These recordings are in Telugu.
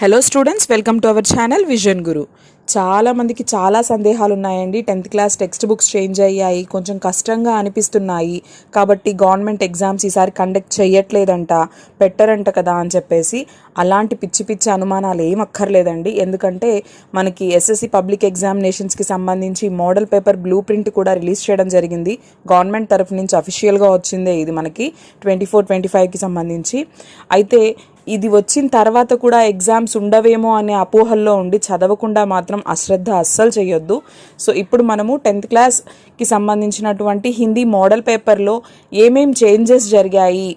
Hello students, welcome to our channel Vision Guru. చాలా మందికి చాలా సందేహాలు ఉన్నాయండి. 10th class text books change అయ్యాయి, కొంచెం కష్టంగా అనిపిస్తున్నాయి, కాబట్టి గవర్నమెంట్ ఎగ్జామ్స్ ఈసారి కండక్ట్ చేయట్లేదంట, పెట్టరంట కదా అని చెప్పేసి అలాంటి పిచ్చి పిచ్చి అనుమానాలు ఏం అక్కర్లేదండి. ఎందుకంటే మనకి ఎస్ఎస్సి పబ్లిక్ ఎగ్జామినేషన్స్కి సంబంధించి మోడల్ పేపర్ బ్లూ ప్రింట్ కూడా రిలీజ్ చేయడం జరిగింది. గవర్నమెంట్ తరఫు నుంచి అఫీషియల్గా వచ్చిందే ఇది మనకి 24-25కి సంబంధించి. అయితే ఇది వచ్చిన తర్వాత కూడా ఎగ్జామ్స్ ఉండవేమో అనే అపోహల్లో ఉండి చదవకుండా మాత్రం అశ్రద్ధ అస్సలు చేయొద్దు. సో ఇప్పుడు మనము 10th క్లాస్కి సంబంధించినటువంటి హిందీ మోడల్ పేపర్లో ఏమేం చేంజెస్ జరిగాయి,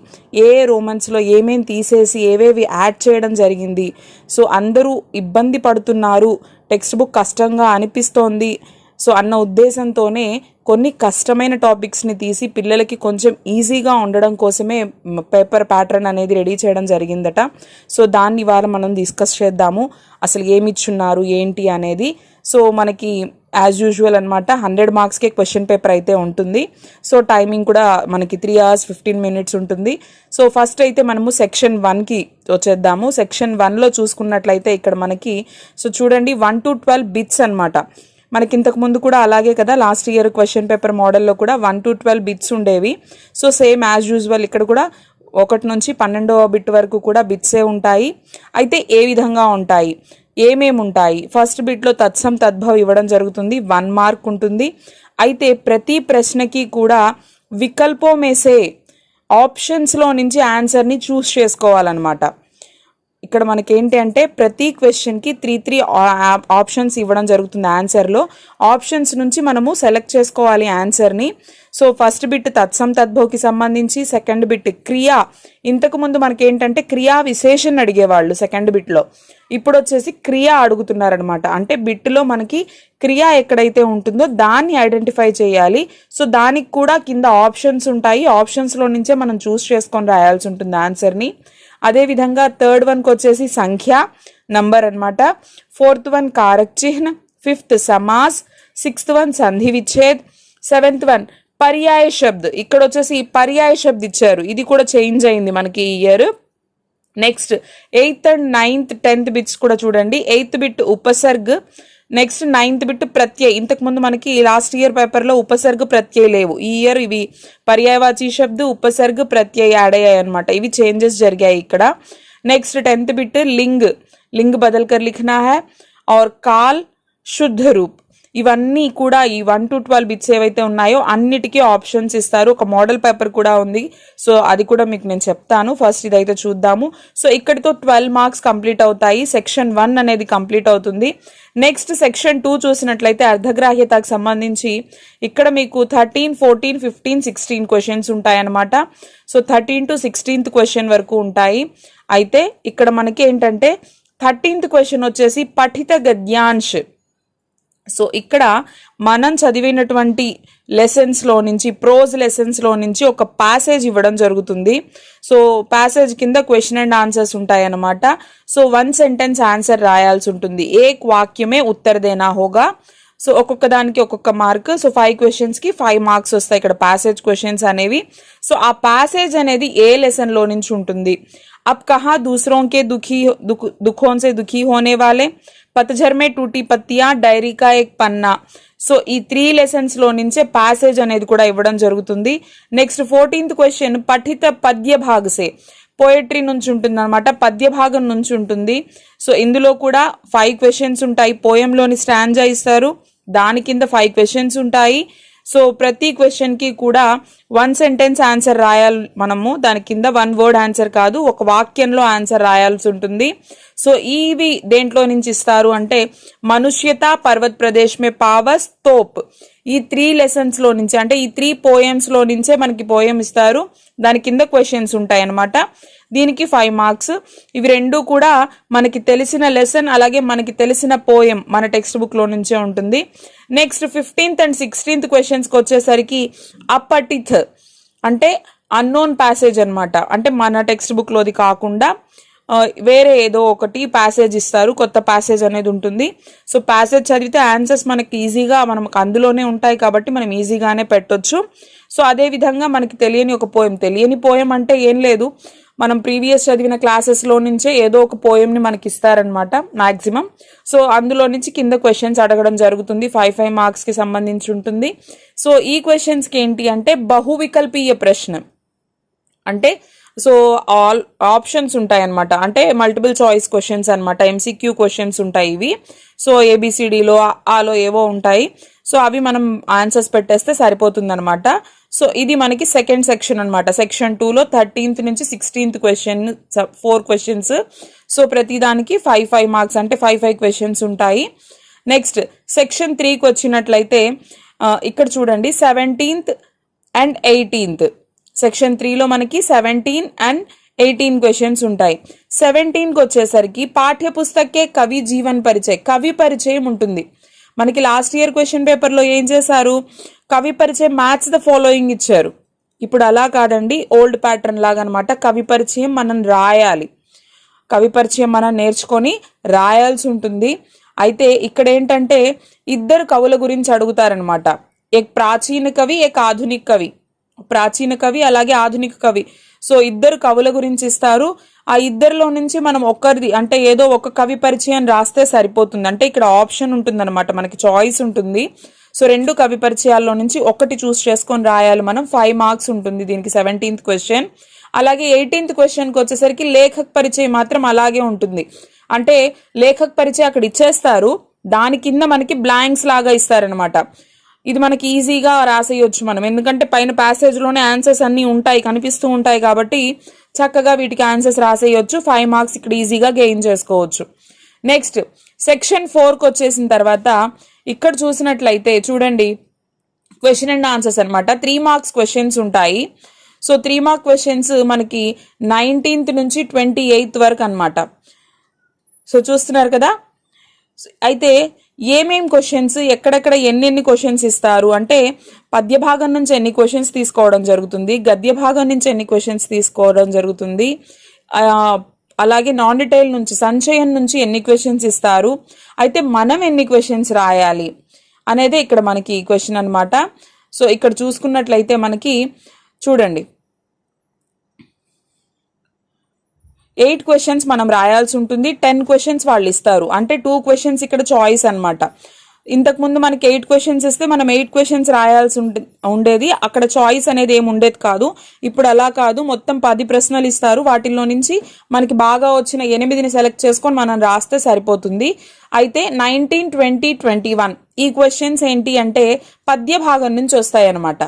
ఏ రోమన్స్లో ఏమేం తీసేసి ఏవేవి యాడ్ చేయడం జరిగింది, సో అందరూ ఇబ్బంది పడుతున్నారు, టెక్స్ట్ బుక్ కష్టంగా అనిపిస్తోంది సో అన్న ఉద్దేశంతోనే కొన్ని కష్టమైన టాపిక్స్ని తీసి పిల్లలకి కొంచెం ఈజీగా ఉండడం కోసమే పేపర్ ప్యాటర్న్ అనేది రెడీ చేయడం జరిగిందట. సో దాన్ని ఇవాళ మనం డిస్కస్ చేద్దాము, అసలు ఏమి ఇచ్చున్నారు ఏంటి అనేది. సో మనకి యాజ్ యూజువల్ అనమాట 100 మార్క్స్కే క్వశ్చన్ పేపర్ అయితే ఉంటుంది. సో టైమింగ్ కూడా మనకి 3 hours 15 minutes ఉంటుంది. సో ఫస్ట్ అయితే మనము సెక్షన్ 1కి వచ్చేద్దాము. సెక్షన్ 1లో చూసుకున్నట్లయితే ఇక్కడ మనకి సో చూడండి 1 to 12 బిట్స్ అనమాట. మనకి ఇంతకు ముందు కూడా అలాగే కదా, లాస్ట్ ఇయర్ క్వశ్చన్ పేపర్ మోడల్లో కూడా 1 to 12 బిట్స్ ఉండేవి. సో సేమ్ యాజ్ యూజువల్ ఇక్కడ కూడా 1 నుంచి 12వ బిట్ వరకు కూడా బిట్సే ఉంటాయి. అయితే ఏ విధంగా ఉంటాయి, ఏమేమి ఉంటాయి, ఫస్ట్ బిట్లో తత్సం తద్భవ్ ఇవ్వడం జరుగుతుంది, 1 మార్క్ ఉంటుంది. అయితే ప్రతి ప్రశ్నకి కూడా వికల్పో మేసే ఆప్షన్స్లో నుంచి ఆన్సర్ని చూస్ చేసుకోవాలన్నమాట. ఇక్కడ మనకేంటి అంటే ప్రతి క్వశ్చన్కి 3 ఆప్షన్స్ ఇవ్వడం జరుగుతుంది. ఆన్సర్లో ఆప్షన్స్ నుంచి మనము సెలెక్ట్ చేసుకోవాలి ఆన్సర్ని. సో ఫస్ట్ బిట్ తత్సం తద్భవ్కి సంబంధించి, సెకండ్ బిట్ క్రియా, ఇంతకుముందు మనకేంటంటే క్రియా విశేషణ అడిగేవాళ్ళు సెకండ్ బిట్లో, ఇప్పుడు వచ్చేసి క్రియా అడుగుతున్నారనమాట. అంటే బిట్లో మనకి క్రియా ఎక్కడైతే ఉంటుందో దాన్ని ఐడెంటిఫై చేయాలి. సో దానికి కూడా కింద ఆప్షన్స్ ఉంటాయి, ఆప్షన్స్లో నుంచే మనం చూస్ చేసుకొని రాయాల్సి ఉంటుంది ఆన్సర్ని. అదేవిధంగా థర్డ్ వన్కి వచ్చేసి సంఖ్య నంబర్ అనమాట, 4th one కారక్ చిహ్న, 5th సమాస్, 6th one సంధి విచ్ఛేద్, 7th వన్ పర్యాయ శబ్ద్. ఇక్కడ వచ్చేసి పర్యాయ శబ్ద్ ఇచ్చారు, ఇది కూడా చేంజ్ అయింది మనకి ఈ year. Next 8th and 9th 10th bits కూడా చూడండి. 8th బిట్ ఉపసర్గ్, నెక్స్ట్ 9th బిట్ ప్రత్యయ్. ఇంతకుముందు మనకి లాస్ట్ ఇయర్ పేపర్లో ఉపసర్గ్ ప్రత్యయ్ లేవు, ఈ ఇయర్ ఇవి పర్యాయవాచి శబ్ద్ ఉపసర్గ్ ప్రత్యయ్ యాడ్ అయ్యాయి అనమాట. ఇవి చేంజెస్ జరిగాయి ఇక్కడ. నెక్స్ట్ 10th బిట్ లింగ్, లింగ్ బదల్కర్ లిఖనా హై, और కాల్ శుద్ధ రూప్. ఇవన్నీ కూడా ఈ 1 to 12 బిట్స్ ఏవైతే ఉన్నాయో అన్నిటికీ ఆప్షన్స్ ఇస్తారు. ఒక మోడల్ పేపర్ కూడా ఉంది, సో అది కూడా మీకు నేను చెప్తాను. ఫస్ట్ ఇదైతే చూద్దాము. సో ఇక్కడితో 12 మార్క్స్ కంప్లీట్ అవుతాయి, సెక్షన్ 1 అనేది కంప్లీట్ అవుతుంది. నెక్స్ట్ సెక్షన్ 2 చూసినట్లయితే అర్ధగ్రాహ్యతకు సంబంధించి ఇక్కడ మీకు 13, 14, 15, 16 క్వశ్చన్స్ ఉంటాయన్నమాట. సో 13 to 16th క్వశ్చన్ వరకు ఉంటాయి. అయితే ఇక్కడ మనకి ఏంటంటే 13th క్వశ్చన్ వచ్చేసి పఠిత గద్యాంశ్. సో ఇక్కడ మనం చదివినటువంటి లెసన్స్లో నుంచి, ప్రోజ్ లెసన్స్లో నుంచి ఒక ప్యాసేజ్ ఇవ్వడం జరుగుతుంది. సో ప్యాసేజ్ కింద క్వశ్చన్ అండ్ ఆన్సర్స్ ఉంటాయన్నమాట. సో 1 sentence ఆన్సర్ రాయాల్సి ఉంటుంది. ఏక్ వాక్యమే ఉత్తర్ దేనా హోగా. సో ఒక్కొక్క దానికి ఒక్కొక్క మార్క్. సో 5 క్వశ్చన్స్కి 5 మార్క్స్ వస్తాయి ఇక్కడ ప్యాసేజ్ క్వశ్చన్స్ అనేవి. సో ఆ ప్యాసేజ్ అనేది ఏ లెసన్లో నుంచి ఉంటుంది. अब कहाँ दूसरों के दुखों से दुखी होने वाले, पतझर में टूटी पत्तियां, డైరీ కా ఏక్ పన్నా. సో ఈ 3 లెసన్స్లో నుంచే ప్యాసేజ్ అనేది కూడా ఇవ్వడం జరుగుతుంది. నెక్స్ట్ 14th క్వశ్చన్ పఠిత పద్య భాగసే, పోయట్రీ నుంచి ఉంటుంది అనమాట, పద్య భాగం నుంచి ఉంటుంది. సో ఇందులో కూడా 5 క్వశ్చన్స్ ఉంటాయి. పోయంలోని స్టాంజా ఇస్తారు, దాని కింద 5 క్వశ్చన్స్ ఉంటాయి. సో ప్రతి క్వశ్చన్కి కూడా 1 sentence ఆన్సర్ రాయాలి మనము, దాని కింద 1 word ఆన్సర్ కాదు, ఒక వాక్యంలో ఆన్సర్ రాయాల్సి ఉంటుంది. సో ఇవి దేంట్లో నుంచి ఇస్తారు అంటే మనుష్యత, పర్వత్ ప్రదేశ్ మే పావస్, తోప్, ఈ 3 లెసన్స్లో నుంచి, అంటే ఈ 3 పోయమ్స్లో నుంచే మనకి పోయం ఇస్తారు, దాని కింద క్వశ్చన్స్ ఉంటాయి అన్నమాట. దీనికి 5 మార్క్స్. ఇవి రెండు కూడా మనకి తెలిసిన లెసన్, అలాగే మనకి తెలిసిన పోయం మన టెక్స్ట్ బుక్లో నుంచే ఉంటుంది. నెక్స్ట్ 15th and 16th క్వశ్చన్స్కి వచ్చేసరికి అపఠిత్ అంటే అన్నోన్ ప్యాసేజ్ అనమాట, అంటే మన టెక్స్ట్ బుక్లోది కాకుండా వేరే ఏదో ఒకటి ప్యాసేజ్ ఇస్తారు, కొత్త ప్యాసేజ్ అనేది ఉంటుంది. సో ప్యాసేజ్ చదివితే ఆన్సర్స్ మనకి ఈజీగా మనకు అందులోనే ఉంటాయి కాబట్టి మనం ఈజీగానే పెట్టొచ్చు. సో అదేవిధంగా మనకి తెలియని పోయం అంటే ఏం లేదు, మనం ప్రీవియస్ చదివిన క్లాసెస్లో నుంచే ఏదో ఒక పోయంని మనకి ఇస్తారనమాట మ్యాక్సిమం. సో అందులో నుంచి కింద క్వశ్చన్స్ అడగడం జరుగుతుంది, 5 మార్క్స్కి సంబంధించి ఉంటుంది. సో ఈ క్వశ్చన్స్కి ఏంటి అంటే బహువికల్పీయ ప్రశ్న అంటే సో ఆల్ ఆప్షన్స్ ఉంటాయి అనమాట, అంటే మల్టిపుల్ చాయిస్ క్వశ్చన్స్ అనమాట, ఎంసీక్యూ క్వశ్చన్స్ ఉంటాయి ఇవి. సో ఏబిసిడిలో ఆలో ఏవో ఉంటాయి, సో అవి మనం ఆన్సర్స్ పెట్టేస్తే సరిపోతుంది అనమాట. సో ఇది మనకి సెకండ్ సెక్షన్ అనమాట. సెక్షన్ 2లో 13th నుంచి 16th క్వశ్చన్ 4 క్వశ్చన్స్. సో ప్రతిదానికి 5 మార్క్స్ అంటే 5 క్వశ్చన్స్ ఉంటాయి. నెక్స్ట్ సెక్షన్ 3కి వచ్చినట్లయితే ఇక్కడ చూడండి 17th and 18th. సెక్షన్ 3లో మనకి 17 and 18 క్వశ్చన్స్ ఉంటాయి. 17కి వచ్చేసరికి పాఠ్యపుస్తకే కవి జీవన్ పరిచయ్, కవి పరిచయం ఉంటుంది. మనకి లాస్ట్ ఇయర్ క్వశ్చన్ పేపర్లో ఏం చేశారు, కవి పరిచయం మ్యాథ్స్ ద ఫాలోయింగ్ ఇచ్చారు. ఇప్పుడు అలా కాదండి, ఓల్డ్ ప్యాటర్న్ లాగా అనమాట. కవి పరిచయం మనం రాయాలి, కవి పరిచయం మనం నేర్చుకొని రాయాల్సి ఉంటుంది. అయితే ఇక్కడ ఏంటంటే ఇద్దరు కవుల గురించి అడుగుతారనమాట, ఏక్ ప్రాచీన కవి ఏక్ ఆధునిక్ కవి, ప్రాచీన కవి అలాగే ఆధునిక కవి. సో ఇద్దరు కవుల గురించి ఇస్తారు. ఆ ఇద్దరిలో నుంచి మనం ఒక్కరిది అంటే ఏదో ఒక కవి పరిచయం రాస్తే సరిపోతుంది. అంటే ఇక్కడ ఆప్షన్ ఉంటుంది అనమాట, మనకి చాయిస్ ఉంటుంది. సో 2 కవి పరిచయాల్లో నుంచి ఒకటి చూస్ చేసుకొని రాయాలి మనం. 5 మార్క్స్ ఉంటుంది దీనికి 17th క్వశ్చన్. అలాగే 18th క్వశ్చన్కి వచ్చేసరికి లేఖక్ పరిచయం మాత్రం అలాగే ఉంటుంది. అంటే లేఖక్ పరిచయం అక్కడ ఇచ్చేస్తారు, దాని కింద మనకి బ్లాంక్స్ లాగా ఇస్తారనమాట. ఇది మనకి ఈజీగా రాసేయొచ్చు మనం, ఎందుకంటే పైన ప్యాసేజ్లోనే ఆన్సర్స్ అన్నీ ఉంటాయి, కనిపిస్తూ ఉంటాయి కాబట్టి చక్కగా వీటికి ఆన్సర్స్ రాసేయొచ్చు. 5 మార్క్స్ ఇక్కడ ఈజీగా గెయిన్ చేసుకోవచ్చు. నెక్స్ట్ సెక్షన్ 4కి వచ్చేసిన తర్వాత ఇక్కడ చూసినట్లయితే చూడండి క్వశ్చన్ అండ్ ఆన్సర్స్ అనమాట. 3 మార్క్స్ క్వశ్చన్స్ ఉంటాయి. సో 3 మార్క్ క్వశ్చన్స్ మనకి 19th నుంచి 28th వరకు అనమాట. సో చూస్తున్నారు కదా. అయితే ఏమేం క్వశ్చన్స్ ఎక్కడెక్కడ ఎన్ని క్వశ్చన్స్ ఇస్తారు అంటే పద్య భాగం నుంచి ఎన్ని క్వశ్చన్స్ తీసుకోవడం జరుగుతుంది, గద్య భాగం నుంచి ఎన్ని క్వశ్చన్స్ తీసుకోవడం జరుగుతుంది, అలాగే నాన్ డీటెయిల్ నుంచి సంచయం నుంచి ఎన్ని క్వశ్చన్స్ ఇస్తారు, అయితే మనం ఎన్ని క్వశ్చన్స్ రాయాలి అనేది ఇక్కడ మనకి క్వశ్చన్ అనమాట. సో ఇక్కడ చూసుకున్నట్లయితే మనకి చూడండి 8 క్వశ్చన్స్ మనం రాయాల్సి ఉంటుంది, 10 క్వశ్చన్స్ వాళ్ళు ఇస్తారు, అంటే 2 క్వశ్చన్స్ ఇక్కడ చాయిస్ అనమాట. ఇంతకుముందు మనకి 8 క్వశ్చన్స్ ఇస్తే మనం 8 క్వశ్చన్స్ రాయాల్సి ఉండేది, అక్కడ చాయిస్ అనేది ఏమి ఉండేది కాదు. ఇప్పుడు అలా కాదు, మొత్తం 10 ప్రశ్నలు ఇస్తారు, వాటిల్లో నుంచి మనకి బాగా వచ్చిన 8ని సెలెక్ట్ చేసుకొని మనం రాస్తే సరిపోతుంది. అయితే 19, 20, 21 ఈ క్వశ్చన్స్ ఏంటి అంటే పద్య భాగం నుంచి వస్తాయి అనమాట.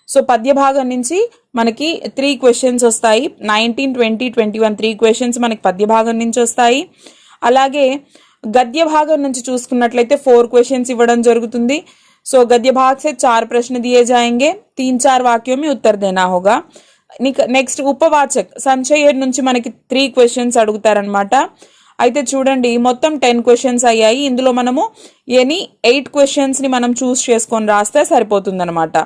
సో పద్య భాగం నుంచి మనకి 3 క్వశ్చన్స్ వస్తాయి. 19, 20, 21 3 క్వశ్చన్స్ మనకి పద్య భాగం నుంచి వస్తాయి. అలాగే गद्य भाग నుంచి చూసుకున్నట్లయితే 4 क्वेश्चंस ఇవ్వడం జరుగుతుంది. सो गद्य भाग से 4 प्रश्न दिए जाएंगे, 3-4 वाक्यों में उत्तर देना होगा. नेक्स्ट उपवाचक संचय నుంచి మనకి 3 क्वेश्चंस అడుగుతారన్నమాట. అయితే చూడండి మొత్తం 10 क्वेश्चंस అయ్యాయి. ఇందులో మనము ఎనీ 8 क्वेश्चंस ని మనం చూస్ చేసుకొని రాస్తే సరిపోతుందన్నమాట.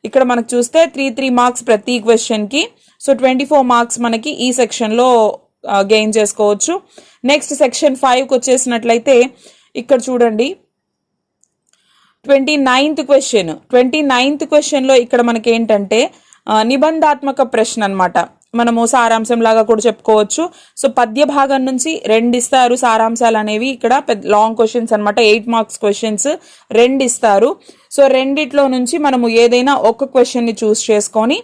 ఇక్కడ మనకు చూస్తే 3 మార్క్స్ ప్రతి క్వశ్చన్ కి. సో 24 మార్క్స్ మనకి ఈ సెక్షన్ లో గెయిన్ చేసుకోవచ్చు. నెక్స్ట్ సెక్షన్ 5 కి వచ్చేసినట్లయితే ఇక్కడ చూడండి 29th క్వశ్చన్ లో ఇక్కడ మనకి ఏంటంటే నిబంధాత్మక ప్రశ్న అన్నమాట. మనము సారాంశం లాగా కూడా చెప్పుకోవచ్చు. సో పద్య భాగం నుంచి 2 ఇస్తారు సారాంశాలు అనేవి. ఇక్కడ లాంగ్ క్వశ్చన్స్ అన్నమాట, 8 మార్క్స్ క్వశ్చన్స్ 2 ఇస్తారు. సో రెండిట్లో నుంచి మనము ఏదైనా ఒక క్వశ్చన్ ని చూస్ చేసుకొని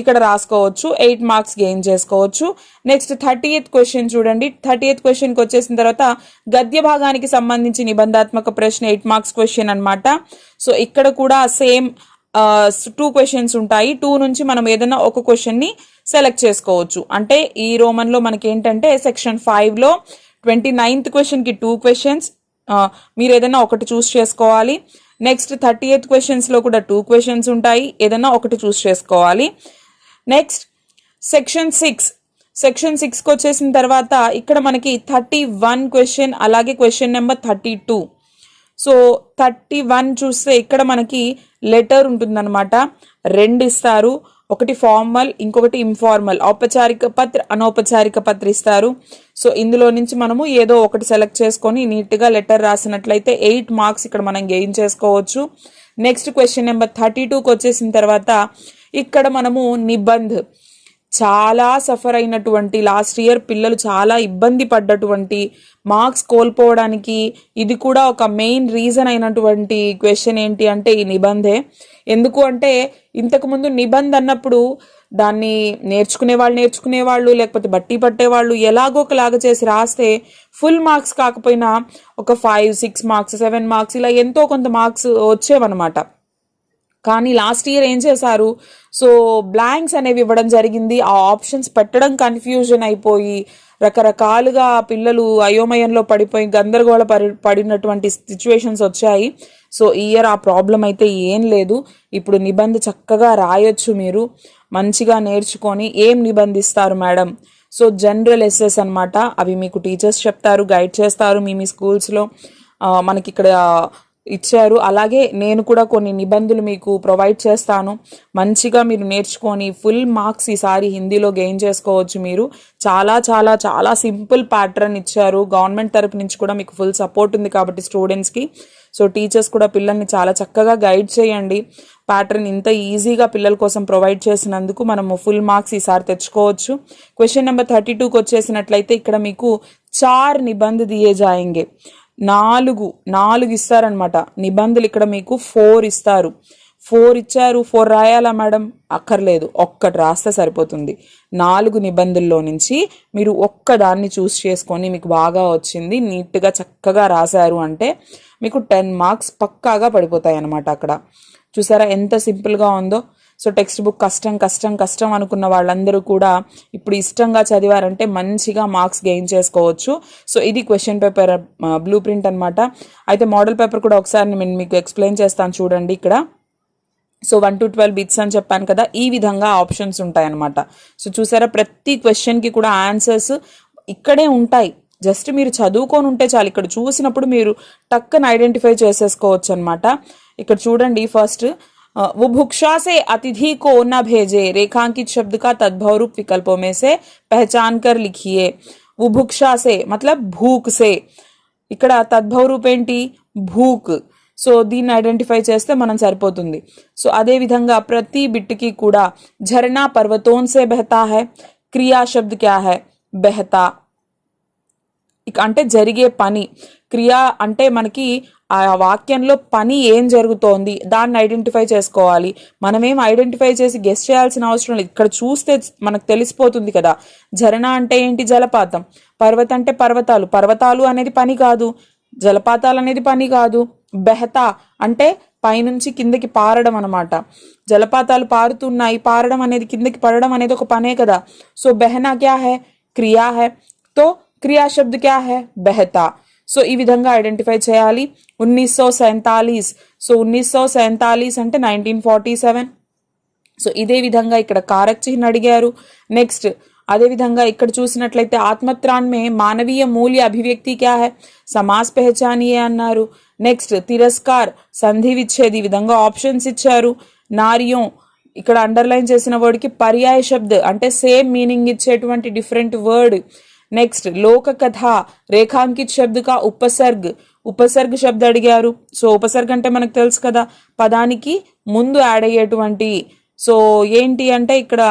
ఇక్కడ రాసుకోవచ్చు, 8 మార్క్స్ గెయిన్ చేసుకోవచ్చు. నెక్స్ట్ 30th క్వశ్చన్ చూడండి. 30th క్వశ్చన్కి వచ్చేసిన తర్వాత గద్య భాగానికి సంబంధించి నిబంధాత్మక ప్రశ్న 8 మార్క్స్ క్వశ్చన్ అన్నమాట. సో ఇక్కడ కూడా సేమ్ 2 క్వశ్చన్స్ ఉంటాయి. 2 నుంచి మనం ఏదైనా ఒక క్వశ్చన్ ని సెలెక్ట్ చేసుకోవచ్చు. అంటే ఈ రోమన్ లో మనకి ఏంటంటే సెక్షన్ 5 లో 29th క్వశ్చన్ కి 2 క్వశ్చన్స్ మీరు ఏదైనా ఒకటి చూస్ చేసుకోవాలి. నెక్స్ట్ 30th క్వశ్చన్స్ లో కూడా 2 క్వశ్చన్స్ ఉంటాయి, ఏదైనా ఒకటి చూస్ చేసుకోవాలి. నెక్స్ట్ సెక్షన్ 6 కి వచ్చేసిన తర్వాత ఇక్కడ మనకి 31 క్వశ్చన్ అలాగే క్వశ్చన్ నెంబర్ 32. సో 31 చూస్తే ఇక్కడ మనకి లెటర్ ఉంటుందన్నమాట, 2 ఇస్తారు. ఒకటి ఫార్మల్, ఇంకొకటి ఇంఫార్మల్, ఔపచారిక పత్ర, అనౌపచారిక పత్ర ఇస్తారు. సో ఇందులో నుంచి మనము ఏదో ఒకటి సెలెక్ట్ చేసుకొని నీట్గా లెటర్ రాసినట్లయితే 8 మార్క్స్ ఇక్కడ మనం గెయిన్ చేసుకోవచ్చు. నెక్స్ట్ క్వశ్చన్ నెంబర్ 32కి వచ్చేసిన తర్వాత ఇక్కడ మనము నిబంధ్, చాలా సఫర్ అయినటువంటి, లాస్ట్ ఇయర్ పిల్లలు చాలా ఇబ్బంది పడ్డటువంటి, మార్క్స్ కోల్పోవడానికి ఇది కూడా ఒక మెయిన్ రీజన్ అయినటువంటి క్వశ్చన్ ఏంటి అంటే ఈ నిబంధే. ఎందుకు అంటే ఇంతకుముందు నిబంధ్ అన్నప్పుడు దాన్ని నేర్చుకునేవాళ్ళు లేకపోతే బట్టి పట్టేవాళ్ళు ఎలాగో ఒకలాగా చేసి రాస్తే ఫుల్ మార్క్స్ కాకపోయినా ఒక 5, 6 మార్క్స్, 7 మార్క్స్ ఇలా ఎంతో కొంత మార్క్స్ వచ్చేవన్నమాట. కానీ లాస్ట్ ఇయర్ ఏం చేశారు, సో బ్లాంక్స్ అనేవి ఇవ్వడం జరిగింది. ఆ ఆప్షన్స్ పెట్టడం కన్ఫ్యూజన్ అయిపోయి రకరకాలుగా పిల్లలు అయోమయంలో పడిపోయి గందరగోళ పడినటువంటి సిచ్యువేషన్స్ వచ్చాయి. సో ఈ ఇయర్ ఆ ప్రాబ్లం అయితే ఏం లేదు. ఇప్పుడు నిబంధ చక్కగా రాయొచ్చు, మీరు మంచిగా నేర్చుకొని. ఏం నిబంధిస్తారు మేడం? సో జనరల్ ఎస్ఎస్ అనమాట. అవి మీకు టీచర్స్ చెప్తారు, గైడ్ చేస్తారు మీ స్కూల్స్లో. మనకి ఇక్కడ ఇచ్చారు. అలాగే నేను కూడా కొన్ని నిబంధనలు మీకు ప్రొవైడ్ చేస్తాను. మంచిగా మీరు నేర్చుకొని ఫుల్ మార్క్స్ ఈసారి హిందీలో గెయిన్ చేసుకోవచ్చు. మీరు చాలా చాలా చాలా సింపుల్ ప్యాటర్న్ ఇచ్చారు. గవర్నమెంట్ తరపు నుంచి కూడా మీకు ఫుల్ సపోర్ట్ ఉంది కాబట్టి స్టూడెంట్స్కి. సో టీచర్స్ కూడా పిల్లల్ని చాలా చక్కగా గైడ్ చేయండి. ప్యాటర్న్ ఇంత ఈజీగా పిల్లల కోసం ప్రొవైడ్ చేసినందుకు మనము ఫుల్ మార్క్స్ ఈసారి తెచ్చుకోవచ్చు. క్వశ్చన్ నెంబర్ 32కి వచ్చేసినట్లయితే ఇక్కడ మీకు 4 నిబంధ దియే జాయింగే, 4 ఇస్తారనమాట. నిబంధనలు ఇక్కడ మీకు 4 ఇస్తారు. 4 ఇచ్చారు, 4 రాయాలా మేడం? అక్కర్లేదు, ఒక్కటి రాస్తే సరిపోతుంది. 4 నిబంధనల్లో నుంచి మీరు ఒక్కదాన్ని చూస్ చేసుకొని మీకు బాగా వచ్చింది, నీట్గా చక్కగా రాశారు అంటే మీకు 10 మార్క్స్ పక్కాగా పడిపోతాయి అన్నమాట. అక్కడ చూసారా ఎంత సింపుల్గా ఉందో. సో టెక్స్ట్ బుక్ కష్టం అనుకున్న వాళ్ళందరూ కూడా ఇప్పుడు ఇష్టంగా చదివారంటే మంచిగా మార్క్స్ గెయిన్ చేసుకోవచ్చు. సో ఇది క్వశ్చన్ పేపర్ బ్లూ ప్రింట్ అనమాట. అయితే మోడల్ పేపర్ కూడా ఒకసారి నేను మీకు ఎక్స్ప్లెయిన్ చేస్తాను చూడండి. ఇక్కడ సో 1 to 12 బిట్స్ అని చెప్పాను కదా, ఈ విధంగా ఆప్షన్స్ ఉంటాయి అనమాట. సో చూసారా ప్రతి క్వశ్చన్కి కూడా ఆన్సర్స్ ఇక్కడే ఉంటాయి. జస్ట్ మీరు చదువుకొని ఉంటే చాలు. ఇక్కడ చూసినప్పుడు మీరు టక్కన ఐడెంటిఫై చేసేసుకోవచ్చు అనమాట. ఇక్కడ చూడండి ఫస్ట్, बुभुक्षा से अतिथि को न भेजे, रेखांकित शब्द का तद्भव रूप विकल्पों में से पहचान कर लिखिए. बुभुक्षा से मतलब भूख से, ఇక్కడ తద్భవ రూప్ ఏంటి? భూక్. సో దీన్ని ఐడెంటిఫై చేస్తే మనం సరిపోతుంది. సో అదే విధంగా ప్రతి బిట్కి కూడా झरना पर्वतों से बहता है, క్రియా శబ్द क्या है? బెహతా. అంటే జరిగే పని. క్రియా అంటే మనకి ఆ వాక్యంలో పని ఏం జరుగుతోంది దాన్ని ఐడెంటిఫై చేసుకోవాలి. మనమేం ఐడెంటిఫై చేసి గెస్ చేయాల్సిన అవసరం లేదు. ఇక్కడ చూస్తే మనకు తెలిసిపోతుంది కదా. ఝరణ అంటే ఏంటి? జలపాతం. పర్వత అంటే పర్వతాలు. పర్వతాలు అనేది పని కాదు, జలపాతాలు అనేది పని కాదు. బెహతా అంటే పైనుంచి కిందకి పారడం అనమాట. జలపాతాలు పారుతున్నాయి, పారడం అనేది కిందకి పడడం అనేది ఒక పనే కదా. సో బెహనా క్యా హై? క్రియా హై. తో క్రియా శబ్ద క్యా హై? బెహతా. సో ఈ విధంగా ఐడెంటిఫై చేయాలి. 1947. సో 1947 అంటే 1947. సో ఇదే విధంగా ఇక్కడ కారక్ చిహ్న అడిగారు. నెక్స్ట్ అదే విధంగా ఇక్కడ చూసినట్లయితే ఆత్మత్రాన్ మే మానవీయ మూల్య అభివ్యక్తి క్యా హై? సమాస్ పెహచానియే అన్నారు. నెక్స్ట్ తిరస్కార్, సంధి విచ్ఛేద్, ఈ విధంగా ఆప్షన్స్ ఇచ్చారు. నారియం, ఇక్కడ అండర్లైన్ చేసిన వర్డ్కి పర్యాయ శబ్ద్ అంటే సేమ్ మీనింగ్ ఇచ్చేటువంటి డిఫరెంట్ వర్డ్. నెక్స్ట్ లోక కథ, రేఖాంకిత్ శబ్ద కా ఉపసర్గ్ శబ్ద అడిగారు. సో ఉపసర్గ్ అంటే మనకు తెలుసు కదా, పదానికి ముందు యాడ్ అయ్యేటువంటి. సో ఏంటి అంటే ఇక్కడ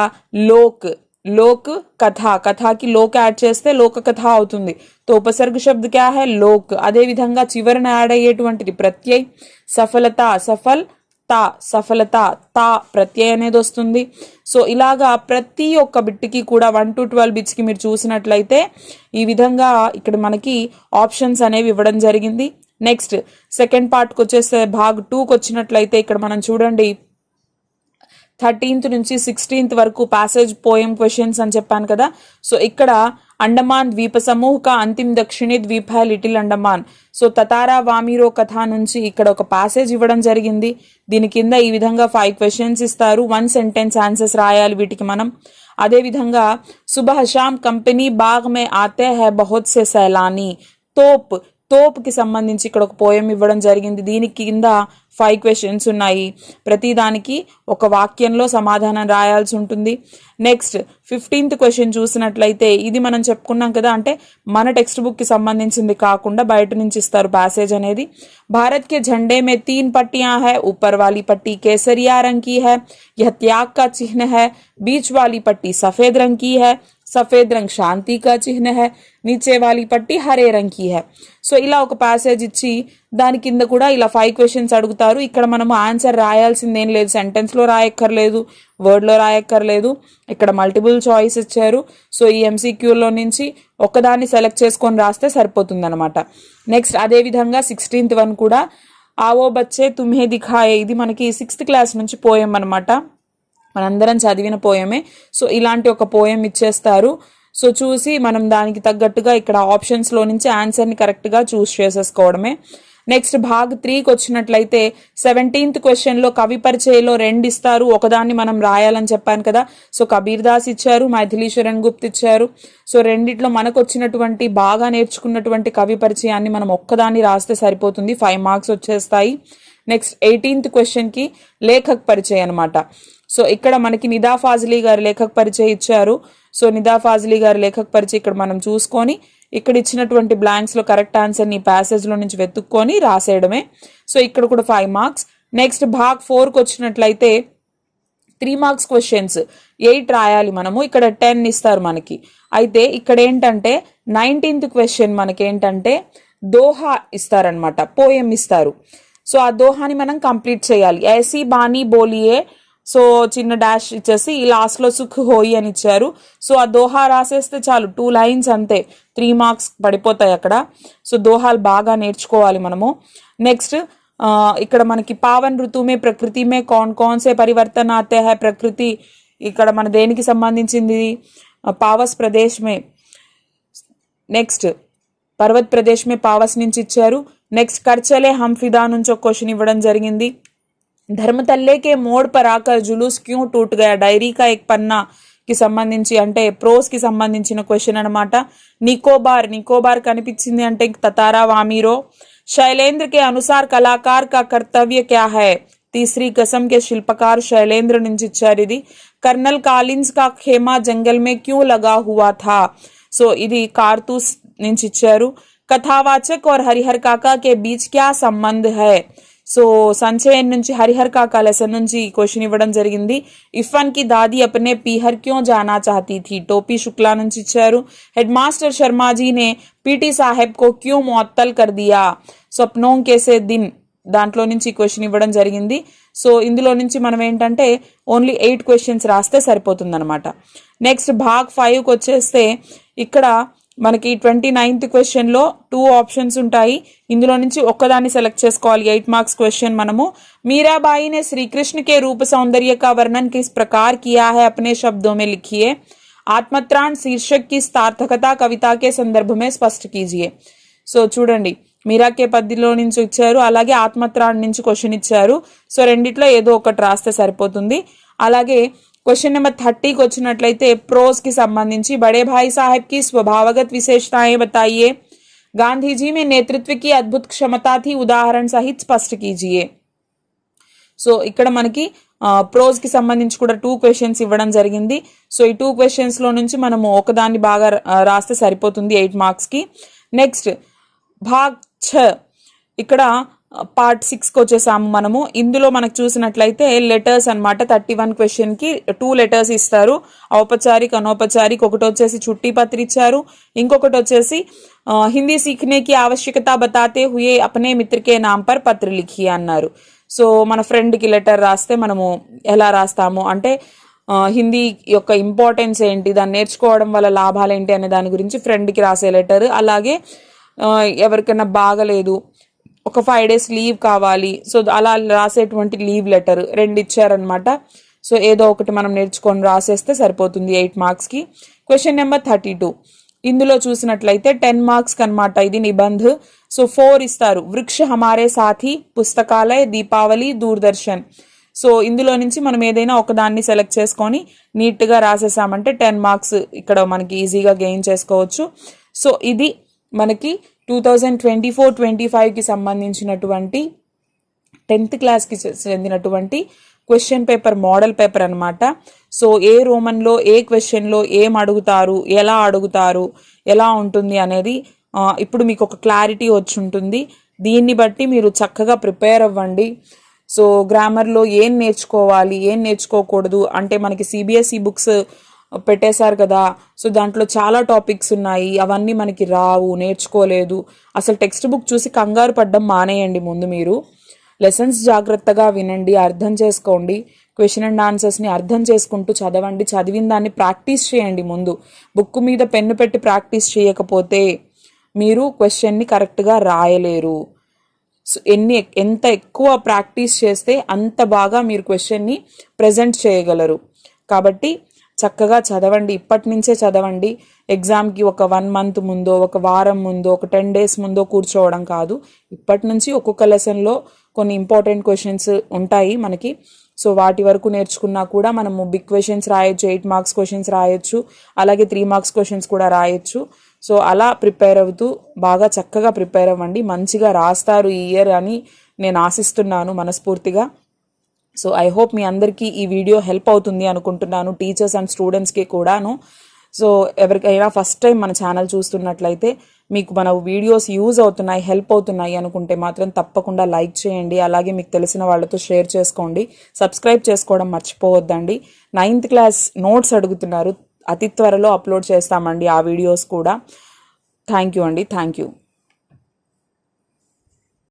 లోక్ కథ, కథకి లోక్ యాడ్ చేస్తే లోక కథ అవుతుంది. తో ఉపసర్గ శబ్ద క్యా హై? లోక్. అదే విధంగా చివరన యాడ్ అయ్యేటువంటిది ప్రత్యయ్. సఫలత, సఫలత తా ప్రత్యయ అనేది వస్తుంది. సో ఇలాగా ప్రతి ఒక్క బిట్కి కూడా 1 to 12 బిట్స్కి మీరు చూసినట్లయితే ఈ విధంగా ఇక్కడ మనకి ఆప్షన్స్ అనేవి ఇవ్వడం జరిగింది. నెక్స్ట్ సెకండ్ పార్ట్కి వచ్చేస్తే భాగ్ 2కి వచ్చినట్లయితే ఇక్కడ మనం చూడండి 13th నుంచి 16th వరకు ప్యాసేజ్ పోయం క్వశ్చన్స్ అని చెప్పాను కదా. సో ఇక్కడ అండమాన్ ద్వీప సమూహ కా అంతిమ దక్షిణీ ద్వీప్ హై లిటిల్ అండమాన్. సో తతారా వామీరో కథ నుంచి ఇక్కడ ఒక ప్యాసేజ్ ఇవ్వడం జరిగింది. దీని కింద ఈ విధంగా 5 క్వశ్చన్స్ ఇస్తారు. 1 sentence ఆన్సర్స్ రాయాలి వీటికి మనం. అదే విధంగా సుబహ్ షామ్ కంపెనీ బాగ్ మే ఆతే హై బహుత్ సే సైలానీ. తోప్ తోపుకి సంబంధించి ఇక్కడ ఒక పోయం ఇవ్వడం జరిగింది. దీనికి కింద 5 క్వశ్చన్స్ ఉన్నాయి. ప్రతి దానికి ఒక వాక్యంలో సమాధానం రాయాల్సి ఉంటుంది. నెక్స్ట్ 15th క్వశ్చన్ చూసినట్లయితే ఇది మనం చెప్పుకున్నాం కదా, అంటే మన టెక్స్ట్ బుక్కి సంబంధించింది కాకుండా బయట నుంచి ఇస్తారు ప్యాసేజ్ అనేది. భారత్ కే झंडे में 3 पट्टियां है, ऊपर वाली पट्टी केसरिया रंग की है, यह त्याग का चिन्ह है, बीच वाली पट्टी सफेद रंग की है, सफेद रंग शांति का चिन्ह है, नीचे वाली पट्टी हरे रंग की है. సో ఇలా ఒక ప్యాసేజ్ ఇచ్చి దాని కింద కూడా ఇలా 5 క్వశ్చన్స్ అడుగుతారు. ఇక్కడ మనం ఆన్సర్ రాయాల్సిందేం లేదు, సెంటెన్స్లో రాయక్కర్లేదు, వర్డ్లో రాయక్కర్లేదు. ఇక్కడ మల్టిపుల్ చాయిస్ ఇచ్చారు. సో ఈ ఎంసీక్యూలో నుంచి ఒకదాన్ని సెలెక్ట్ చేసుకొని రాస్తే సరిపోతుంది అనమాట. నెక్స్ట్ అదేవిధంగా 16th వన్ కూడా ఆవో బచ్చే తుమ్హే దిఖాయే, ఇది మనకి 6th క్లాస్ నుంచి పోయం అనమాట, మనందరం చదివిన పోయమే. సో ఇలాంటి ఒక పోయం ఇచ్చేస్తారు. సో చూసి మనం దానికి తగ్గట్టుగా ఇక్కడ ఆప్షన్స్లో నుంచి ఆన్సర్ని కరెక్ట్గా చూస్ చేసేసుకోవడమే. నెక్స్ట్ భాగ్ 3కి వచ్చినట్లయితే 17th క్వశ్చన్లో కవి పరిచయలో 2 ఇస్తారు, ఒకదాన్ని మనం రాయాలని చెప్పాను కదా. సో కబీర్ దాస్ ఇచ్చారు, మైథిలీ శరణ్ గుప్త్ ఇచ్చారు. సో రెండిట్లో మనకు వచ్చినటువంటి బాగా నేర్చుకున్నటువంటి కవి పరిచయాన్ని మనం ఒక్కదాన్ని రాస్తే సరిపోతుంది, 5 మార్క్స్ వచ్చేస్తాయి. నెక్స్ట్ 18th క్వశ్చన్కి లేఖక్ పరిచయం అనమాట. సో ఇక్కడ మనకి నిదా ఫాజిలీ గారు లేఖక్ పరిచయం ఇచ్చారు. సో నిదా ఫాజిలీ గారు లేఖక్ పరిచయం ఇక్కడ మనం చూసుకొని ఇక్కడ ఇచ్చినటువంటి బ్లాంక్స్లో కరెక్ట్ ఆన్సర్ని ప్యాసేజ్లో నుంచి వెతుక్కొని రాసేయడమే. సో ఇక్కడ కూడా 5 మార్క్స్. నెక్స్ట్ భాగ్ 4కి వచ్చినట్లయితే 3 మార్క్స్ క్వశ్చన్స్ 8 రాయాలి మనము, ఇక్కడ 10 ఇస్తారు మనకి. అయితే ఇక్కడ ఏంటంటే 19th క్వశ్చన్ మనకి ఏంటంటే దోహా ఇస్తారనమాట, పోయం ఇస్తారు. సో ఆ దోహాని మనం కంప్లీట్ చేయాలి. ఐసీ బానీ బోలియే, సో చిన్న డాష్ ఇచ్చేసి ఈ లాస్ట్లో సుఖ్ హోయి అని ఇచ్చారు. సో ఆ దోహా రాసేస్తే చాలు, 2 లైన్స్ అంతే, 3 మార్క్స్ పడిపోతాయి అక్కడ. సో దోహాలు బాగా నేర్చుకోవాలి మనము. నెక్స్ట్ ఇక్కడ మనకి పావన్ ఋతుమే ప్రకృతి మే కౌన్ కౌన్ సే పరివర్తన ఆతే హై, ప్రకృతి ఇక్కడ మన దేనికి సంబంధించింది, పావస్ ప్రదేశ్ మే. నెక్స్ట్ పర్వత్ ప్రదేశ్ మే పావస్ నుంచి ఇచ్చారు. నెక్స్ట్ కర్చలే హమ్ ఫిదా నుంచి ఒక క్వశ్చన్ ఇవ్వడం జరిగింది. ధర్మతల్లే కే మోడ్ పర్ ఆకర్ జులూస్ క్యూ టూట్ గయా, డైరీ కా ఎక్ పన్నా కి సంబంధించి అంటే ప్రోస్ కి సంబంధించిన క్వశ్చన్ అనమాట. నికోబార్ కనిపించింది అంటే తతారా వామీరో. शैलेंद्र के अनुसार कलाकार का कर्तव्य क्या है, तीसरी कसम के शिल्पकार शैलेंद्र నుంచి ఇచ్చారు ఇది. कर्नल कालिंस का खेमा जंगल में क्यों लगा हुआ था, సో ఇది कारतूस నుంచి ఇచ్చారు. कथावाचक और हरिहर काका के बीच क्या संबंध है, సో సంచయన్ నుంచి హరిహర్ కాకా లెసన్ నుంచి క్వశ్చన్ ఇవ్వడం జరిగింది. ఇర్ఫాన్ కి దాది అప్నే పీహర్ క్యోं जाना चाहती थी, టోపీ శుక్లా నుంచి ఇచ్చారు. హెడ్ మాస్టర్ శర్మాజీ నే పీటీ సాహెబ్ కో క్యోं ముअत्तल कर दिया, స్వప్నోं కేసే దిన్ దాంట్లో నుంచి క్వశ్చన్ ఇవ్వడం జరిగింది. సో ఇందులో నుంచి మనం ఏంటంటే ఓన్లీ 8 క్వశ్చన్స్ రాస్తే సరిపోతుంది అనమాట. నెక్స్ట్ భాగ్ 5కి వచ్చేస్తే ఇక్కడ మనకి 29th క్వశ్చన్లో 2 ఆప్షన్స్ ఉంటాయి. ఇందులో నుంచి ఒక్కదాన్ని సెలెక్ట్ చేసుకోవాలి. 8 మార్క్స్ క్వశ్చన్ మనము. मीराबाई ने श्री कृष्ण के रूप सौंदर्य का वर्णन किस प्रकार किया है, अपने शब्दों में लिखिए. आत्मत्राण शीर्षक की सार्थकता कविता के संदर्भ में स्पष्ट कीजिए. సో చూడండి, మీరాకే పద్దిలో నుంచి ఇచ్చారు, అలాగే ఆత్మత్రాణ్ నుంచి క్వశ్చన్ ఇచ్చారు. సో రెండిట్లో ఏదో ఒకటి రాస్తే సరిపోతుంది. అలాగే क्वेश्चन नंबर 30 వచ్చినట్లయితే प्रोज की संबंधी बड़े भाई साहब की स्वभावगत विशेषताएं बताइए. गांधी जी में नेतृत्व की अद्भुत क्षमता थी, उदाहरण सहित स्पष्ट कीजिए. సో ఇక్కడ మనకి ప్రోజ్ కి సంబంధించి కూడా 2 క్వశ్చన్స్ ఇవ్వడం జరిగింది. సో ఈ 2 క్వశ్చన్స్ లో నుంచి మనము ఒకదాన్ని బాగా రాస్తే సరిపోతుంది 8 మార్క్స్ కి. నెక్స్ట్ భాగ్ 6 ఇక్కడ పార్ట్ 6కి వచ్చేసాము మనము. ఇందులో మనకు చూసినట్లయితే లెటర్స్ అనమాట. 31 క్వశ్చన్కి 2 లెటర్స్ ఇస్తారు, ఔపచారిక్ అనౌపచారిక్. ఒకటి వచ్చేసి చుట్టి పత్రి ఇచ్చారు, ఇంకొకటి వచ్చేసి హిందీ సీఖనేకి ఆవశ్యకత బతాతే హుయే అప్నే మిత్రకే నామ్ పర్ పత్ర లిఖియే అన్నారు. సో మన ఫ్రెండ్కి లెటర్ రాస్తే మనము ఎలా రాస్తాము అంటే హిందీ యొక్క ఇంపార్టెన్స్ ఏంటి, దాన్ని నేర్చుకోవడం వల్ల లాభాలు ఏంటి అనే దాని గురించి ఫ్రెండ్కి రాసే లెటర్. అలాగే ఎవరికైనా బాగలేదు, ఒక 5 days లీవ్ కావాలి, సో అలా రాసేటువంటి లీవ్ లెటర్ 2 ఇచ్చారనమాట. సో ఏదో ఒకటి మనం నేర్చుకొని రాసేస్తే సరిపోతుంది 8 మార్క్స్కి. క్వశ్చన్ నెంబర్ 32 ఇందులో చూసినట్లయితే 10 మార్క్స్కి అనమాట ఇది నిబంధ్. సో 4 ఇస్తారు. వృక్ష హమారే సాథీ, పుస్తకాలయ, దీపావళి, దూరదర్శన్. సో ఇందులో నుంచి మనం ఏదైనా ఒకదాన్ని సెలెక్ట్ చేసుకొని నీట్గా రాసేసామంటే 10 మార్క్స్ ఇక్కడ మనకి ఈజీగా గెయిన్ చేసుకోవచ్చు. సో ఇది మనకి 2024-25కి సంబంధించినటువంటి 10th క్లాస్కి చెందినటువంటి క్వశ్చన్ పేపర్ మోడల్ పేపర్ అనమాట. సో ఏ రోమన్లో ఏ క్వశ్చన్లో ఏం అడుగుతారు, ఎలా ఉంటుంది అనేది ఇప్పుడు మీకు ఒక క్లారిటీ వచ్చి ఉంటుంది. దీన్ని బట్టి మీరు చక్కగా ప్రిపేర్ అవ్వండి. సో గ్రామర్లో ఏం నేర్చుకోవాలి, ఏం నేర్చుకోకూడదు అంటే మనకి సిబిఎస్ఈ బుక్స్ పెట్టేశారు కదా. సో దాంట్లో చాలా టాపిక్స్ ఉన్నాయి, అవన్నీ మనకి రావు, నేర్చుకోలేదు. అసలు టెక్స్ట్ బుక్ చూసి కంగారు పడ్డం మానేయండి. ముందు మీరు లెసన్స్ జాగ్రత్తగా వినండి, అర్థం చేసుకోండి, క్వశ్చన్ అండ్ ఆన్సర్స్ని అర్థం చేసుకుంటూ చదవండి. చదివిన దాన్ని ప్రాక్టీస్ చేయండి. ముందు బుక్ మీద పెన్ను పెట్టి ప్రాక్టీస్ చేయకపోతే మీరు క్వశ్చన్ని కరెక్ట్గా రాయలేరు. సో ఎంత ఎక్కువ ప్రాక్టీస్ చేస్తే అంత బాగా మీరు క్వశ్చన్ని ప్రజెంట్ చేయగలరు. కాబట్టి చక్కగా చదవండి, ఇప్పటి నుంచే చదవండి. ఎగ్జామ్కి ఒక 1 month ముందో, ఒక వారం ముందో, ఒక 10 days ముందో కూర్చోవడం కాదు. ఇప్పటి నుంచి ఒక్కొక్క లెసన్లో కొన్ని ఇంపార్టెంట్ క్వశ్చన్స్ ఉంటాయి మనకి. సో వాటి వరకు నేర్చుకున్నా కూడా మనము బిగ్ క్వశ్చన్స్ రాయొచ్చు, 8 marks క్వశ్చన్స్ రాయొచ్చు, అలాగే 3 marks క్వశ్చన్స్ కూడా రాయొచ్చు. సో అలా ప్రిపేర్ అవుతూ బాగా చక్కగా ప్రిపేర్ అవ్వండి. మంచిగా రాస్తారు ఈ ఇయర్ అని నేను ఆశిస్తున్నాను మనస్ఫూర్తిగా. సో ఐ హోప్ మీ అందరికీ ఈ వీడియో హెల్ప్ అవుతుంది అనుకుంటున్నాను, టీచర్స్ అండ్ స్టూడెంట్స్కి కూడాను. సో ఎవరికైనా ఫస్ట్ టైం మన ఛానల్ చూస్తున్నట్లయితే మీకు మన వీడియోస్ యూజ్ అవుతున్నాయి, హెల్ప్ అవుతున్నాయి అనుకుంటే మాత్రం తప్పకుండా లైక్ చేయండి. అలాగే మీకు తెలిసిన వాళ్ళతో షేర్ చేసుకోండి. సబ్స్క్రైబ్ చేసుకోవడం మర్చిపోవద్దండి. 9th క్లాస్ నోట్స్ అడుగుతున్నారు, అతి త్వరలో అప్లోడ్ చేస్తామండి ఆ వీడియోస్ కూడా. థ్యాంక్ యూ అండి. Thank you.